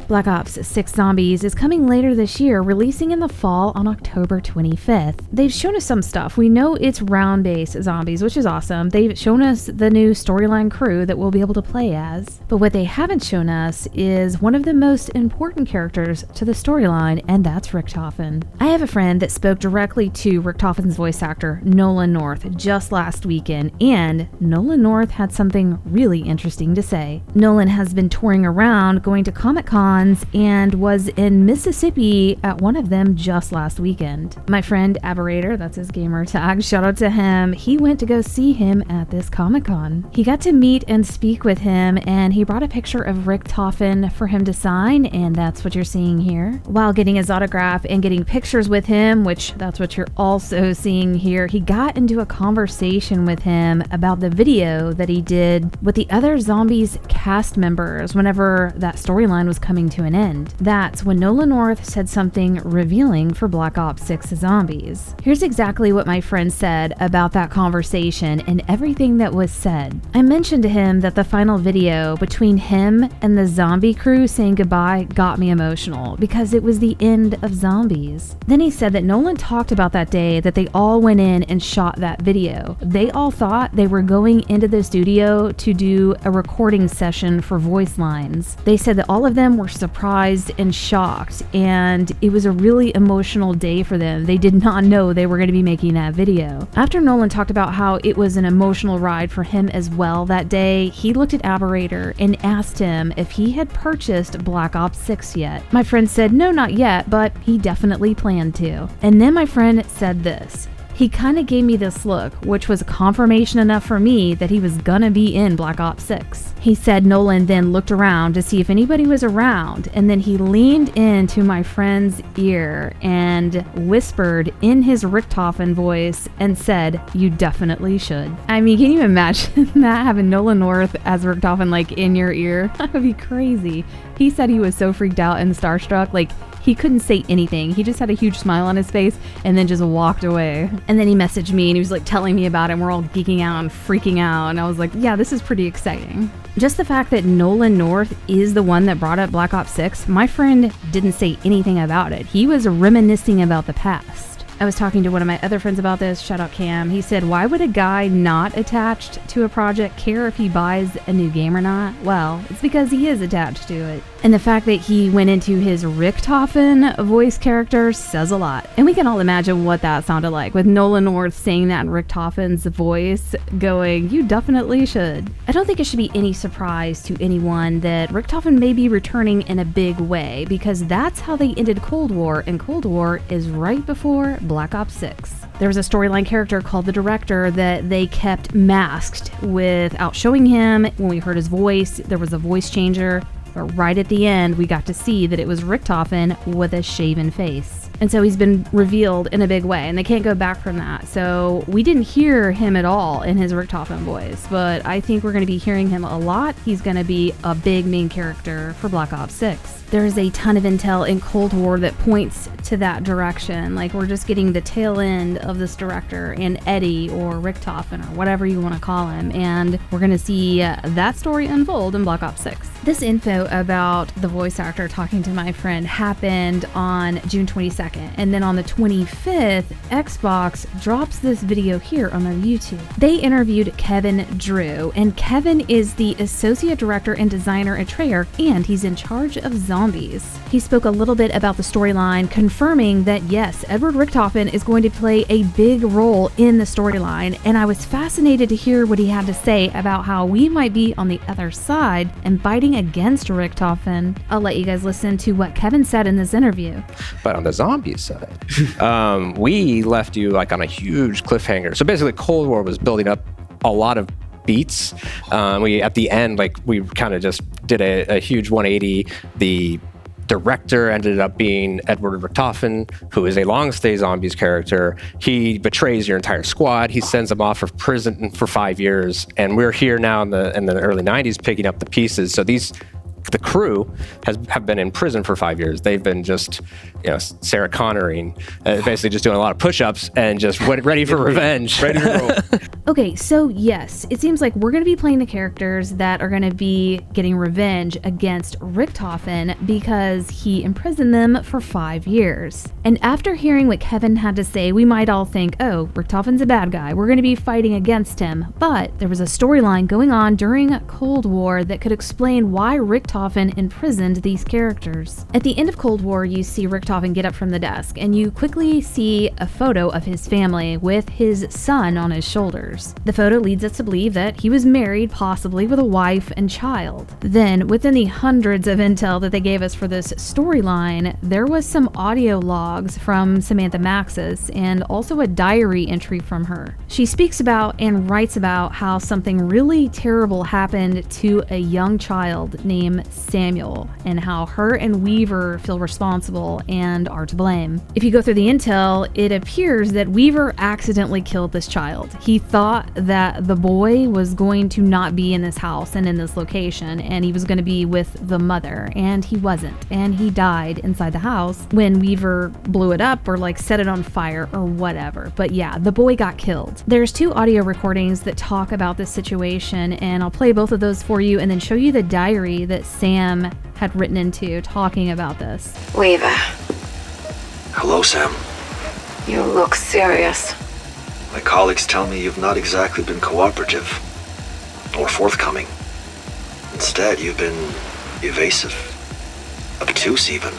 Black Ops 6 Zombies is coming later this year, releasing in the fall on October 25th. They've shown us some stuff. We know it's round-based zombies, which is awesome. They've shown us the new storyline crew that we'll be able to play as. But what they haven't shown us is one of the most important characters to the storyline, and that's Richtofen. I have a friend that spoke directly to Richtofen's voice actor, Nolan North, just last weekend, and Nolan North had something really interesting to say. Nolan has been touring around, going to Comic-Cons, and was in Mississippi at one of them just last weekend. My friend Aberrator, that's his gamer tag, shout out to him, he went to go see him at this Comic-Con. He got to meet and speak with him, and he brought a picture of Richtofen for him to sign, and that's what you're seeing here. While getting his autograph and getting pictures with him, which that's what you're also seeing here, he got into a conversation with him about the video that he did with the other Zombies cast members whenever that storyline was coming to an end. That's when Nolan North said something revealing for Black Ops 6 Zombies. Here's exactly what my friend said about that conversation and everything that was said. I mentioned to him that the final video between him and the zombie crew saying goodbye got me emotional because it was the end of Zombies. Then he said that Nolan talked about that day that they all went in and shot that video. They all thought they were going into the studio to do a recording session for voice lines. They said that all of them were surprised and shocked, and it was a really emotional day for them. They did not know they were going to be making that video. After Nolan talked about how it was an emotional ride for him as well that day, he looked at Aberrator and asked him if he had purchased Black Ops 6 yet. My friend said no, not yet, but he definitely planned to. And then my friend said this. He kind of gave me this look, which was confirmation enough for me that he was gonna be in Black Ops 6. He said Nolan then looked around to see if anybody was around, and then he leaned into my friend's ear and whispered in his Richtofen voice and said, "You definitely should." I mean, can you imagine that, having Nolan North as Richtofen like in your ear? That would be crazy. He said he was so freaked out and starstruck, like he couldn't say anything. He just had a huge smile on his face and then just walked away. And then he messaged me and he was like telling me about it, and we're all geeking out and freaking out. And I was like, yeah, this is pretty exciting. Just the fact that Nolan North is the one that brought up Black Ops 6, my friend didn't say anything about it. He was reminiscing about the past. I was talking to one of my other friends about this, shout out Cam. He said, why would a guy not attached to a project care if he buys a new game or not? Well, it's because he is attached to it. And the fact that he went into his Richtofen voice character says a lot. And we can all imagine what that sounded like, with Nolan North saying that in Richtofen's voice, going, "You definitely should." I don't think it should be any surprise to anyone that Richtofen may be returning in a big way, because that's how they ended Cold War, and Cold War is right before Black Ops 6. There was a storyline character called the Director that they kept masked without showing him. When we heard his voice, there was a voice changer. But right at the end, we got to see that it was Richtofen with a shaven face. And so he's been revealed in a big way, and they can't go back from that. So we didn't hear him at all in his Richtofen voice, but I think we're going to be hearing him a lot. He's going to be a big main character for Black Ops 6. There's a ton of intel in Cold War that points to that direction. Like, we're just getting the tail end of this director and Eddie or Richtofen or whatever you want to call him, and we're going to see that story unfold in Black Ops 6. This info about the voice actor talking to my friend happened on June 22nd, and then on the 25th, Xbox drops this video here on their YouTube. They interviewed Kevin Drew, and Kevin is the associate director and designer at Treyarch, and he's in charge of Zombies. He spoke a little bit about the storyline, confirming that yes, Edward Richtofen is going to play a big role in the storyline, and I was fascinated to hear what he had to say about how we might be on the other side and fighting against Richtofen. I'll let you guys listen to what Kevin said in this interview. But on the Zombies side, we left you like on a huge cliffhanger. So basically Cold War was building up a lot of beats. We at the end, like, we kind of just did a huge 180. The director ended up being Edward Richtofen, who is a long-stay Zombies character. He betrays your entire squad. He sends them off for prison for 5 years. And we're here now in the early 90s picking up the pieces. So these the crew have been in prison for 5 years. They've been just, Sarah Connoring, basically just doing a lot of push-ups and just ready for revenge. Ready to roll. Okay, so yes, it seems like we're going to be playing the characters that are going to be getting revenge against Richtofen because he imprisoned them for 5 years. And after hearing what Kevin had to say, we might all think, oh, Richtofen's a bad guy. We're going to be fighting against him. But there was a storyline going on during Cold War that could explain why Richtofen imprisoned these characters. At the end of Cold War, you see Richtofen get up from the desk, and you quickly see a photo of his family with his son on his shoulders. The photo leads us to believe that he was married, possibly with a wife and child. Then, within the hundreds of intel that they gave us for this storyline, there was some audio logs from Samantha Maxis and also a diary entry from her. She speaks about and writes about how something really terrible happened to a young child named Samuel, and how her and Weaver feel responsible and are to blame. If you go through the intel, it appears that Weaver accidentally killed this child. He thought that the boy was going to not be in this house and in this location, and he was going to be with the mother, and he wasn't, and he died inside the house when Weaver blew it up or set it on fire or whatever. But yeah, the boy got killed. There's 2 audio recordings that talk about this situation, and I'll play both of those for you and then show you the diary that Sam had written into talking about this. Weaver. Hello, Sam. You look serious. My colleagues tell me you've not exactly been cooperative or forthcoming. Instead, you've been evasive, obtuse even.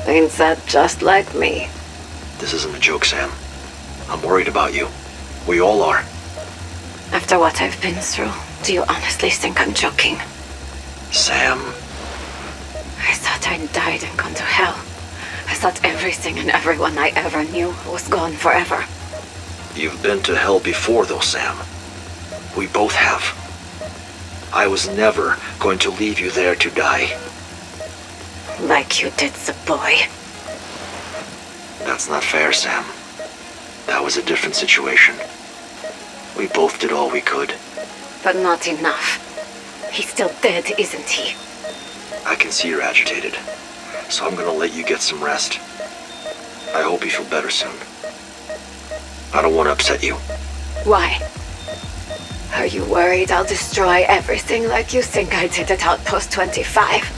Ain't that just like me? This isn't a joke, Sam. I'm worried about you. We all are. After what I've been through, do you honestly think I'm joking? Sam. I thought I'd died and gone to hell. I thought everything and everyone I ever knew was gone forever. You've been to hell before, though, Sam. We both have. I was never going to leave you there to die. Like you did the boy. That's not fair, Sam. That was a different situation. We both did all we could. But not enough. He's still dead, isn't he? I can see you're agitated, so I'm gonna let you get some rest. I hope you feel better soon. I don't want to upset you. Why? Are you worried I'll destroy everything like you think I did at Outpost 25?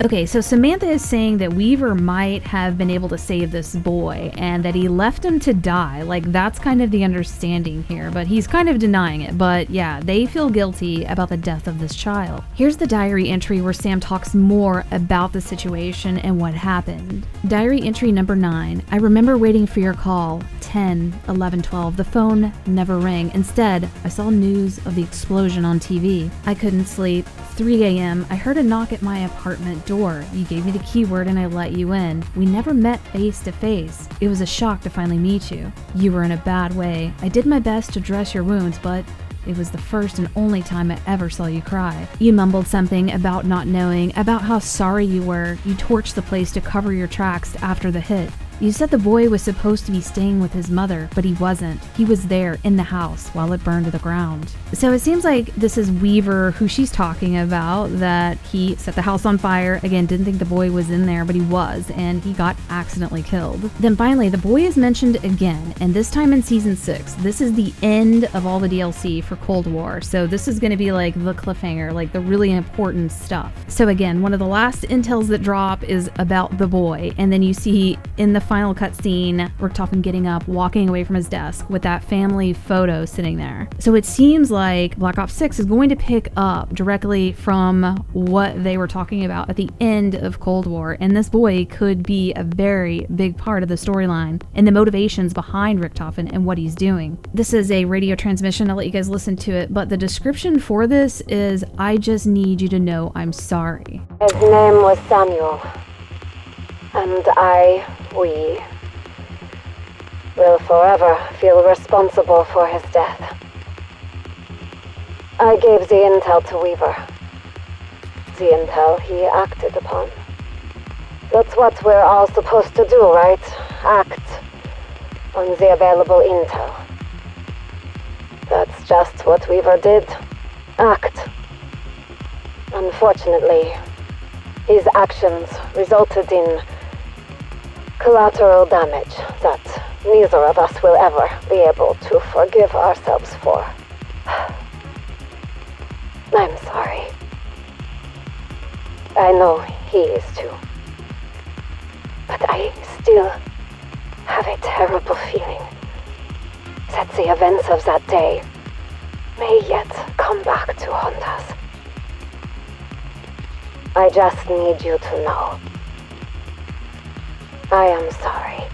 Okay, so Samantha is saying that Weaver might have been able to save this boy and that he left him to die. That's kind of the understanding here, but he's kind of denying it. But yeah, they feel guilty about the death of this child. Here's the diary entry where Sam talks more about the situation and what happened. Diary entry number 9. I remember waiting for your call. 10, 11, 12. The phone never rang. Instead, I saw news of the explosion on TV. I couldn't sleep. 3 a.m. I heard a knock at my apartment door. You gave me the keyword and I let you in. We never met face to face. It was a shock to finally meet you. You were in a bad way. I did my best to dress your wounds, but it was the first and only time I ever saw you cry. You mumbled something about not knowing, about how sorry you were. You torched the place to cover your tracks after the hit. You said the boy was supposed to be staying with his mother, but he wasn't. He was there in the house while it burned to the ground. So it seems like this is Weaver who she's talking about, that he set the house on fire. Again, didn't think the boy was in there, but he was, and he got accidentally killed. Then finally, the boy is mentioned again, and this time in season 6. This is the end of all the DLC for Cold War, so this is going to be the cliffhanger, the really important stuff. So again, one of the last intels that drop is about the boy, and then you see in the final cutscene, Richtofen getting up, walking away from his desk with that family photo sitting there. So it seems like Black Ops 6 is going to pick up directly from what they were talking about at the end of Cold War, and this boy could be a very big part of the storyline and the motivations behind Richtofen and what he's doing. This is a radio transmission. I'll let you guys listen to it, but the description for this is, I just need you to know I'm sorry. His name was Samuel. And we will forever feel responsible for his death. I gave the intel to Weaver. The intel he acted upon. That's what we're all supposed to do, right? Act on the available intel. That's just what Weaver did. Act. Unfortunately, his actions resulted in collateral damage that neither of us will ever be able to forgive ourselves for. I'm sorry. I know he is too. But I still have a terrible feeling that the events of that day may yet come back to haunt us. I just need you to know. I am sorry.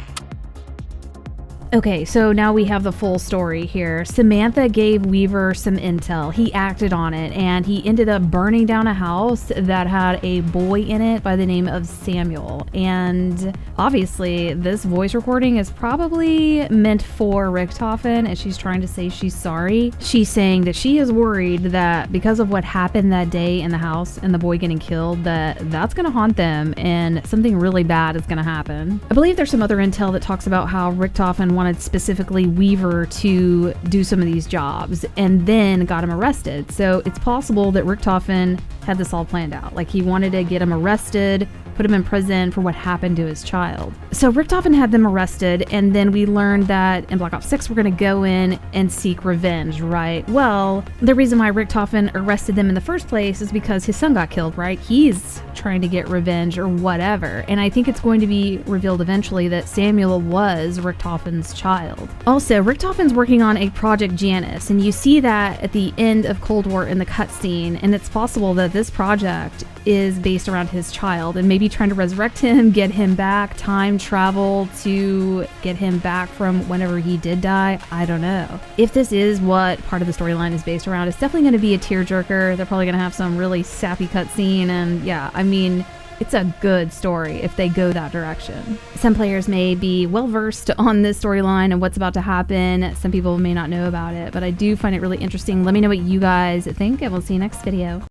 Okay, so now we have the full story here. Samantha gave Weaver some intel. He acted on it, and he ended up burning down a house that had a boy in it by the name of Samuel. And obviously, this voice recording is probably meant for Richtofen, and she's trying to say she's sorry. She's saying that she is worried that because of what happened that day in the house and the boy getting killed, that's going to haunt them, and something really bad is going to happen. I believe there's some other intel that talks about how Richtofen wanted specifically Weaver to do some of these jobs and then got him arrested. So it's possible that Richtofen had this all planned out. Like, he wanted to get him arrested, put him in prison for what happened to his child. So Richtofen had them arrested, and then we learned that in Black Ops 6 we're going to go in and seek revenge, right? Well, the reason why Richtofen arrested them in the first place is because his son got killed, right? He's trying to get revenge or whatever. And I think it's going to be revealed eventually that Samuel was Richtofen's child. Also, Richtofen's working on a Project Janus, and you see that at the end of Cold War in the cutscene, and it's possible that this project is based around his child and maybe trying to resurrect him, get him back, time travel to get him back from whenever he did die. I don't know. If this is what part of the storyline is based around, it's definitely going to be a tearjerker. They're probably going to have some really sappy cutscene, and yeah, I mean, it's a good story if they go that direction. Some players may be well versed on this storyline and what's about to happen. Some people may not know about it, but I do find it really interesting. Let me know what you guys think, and we'll see you next video.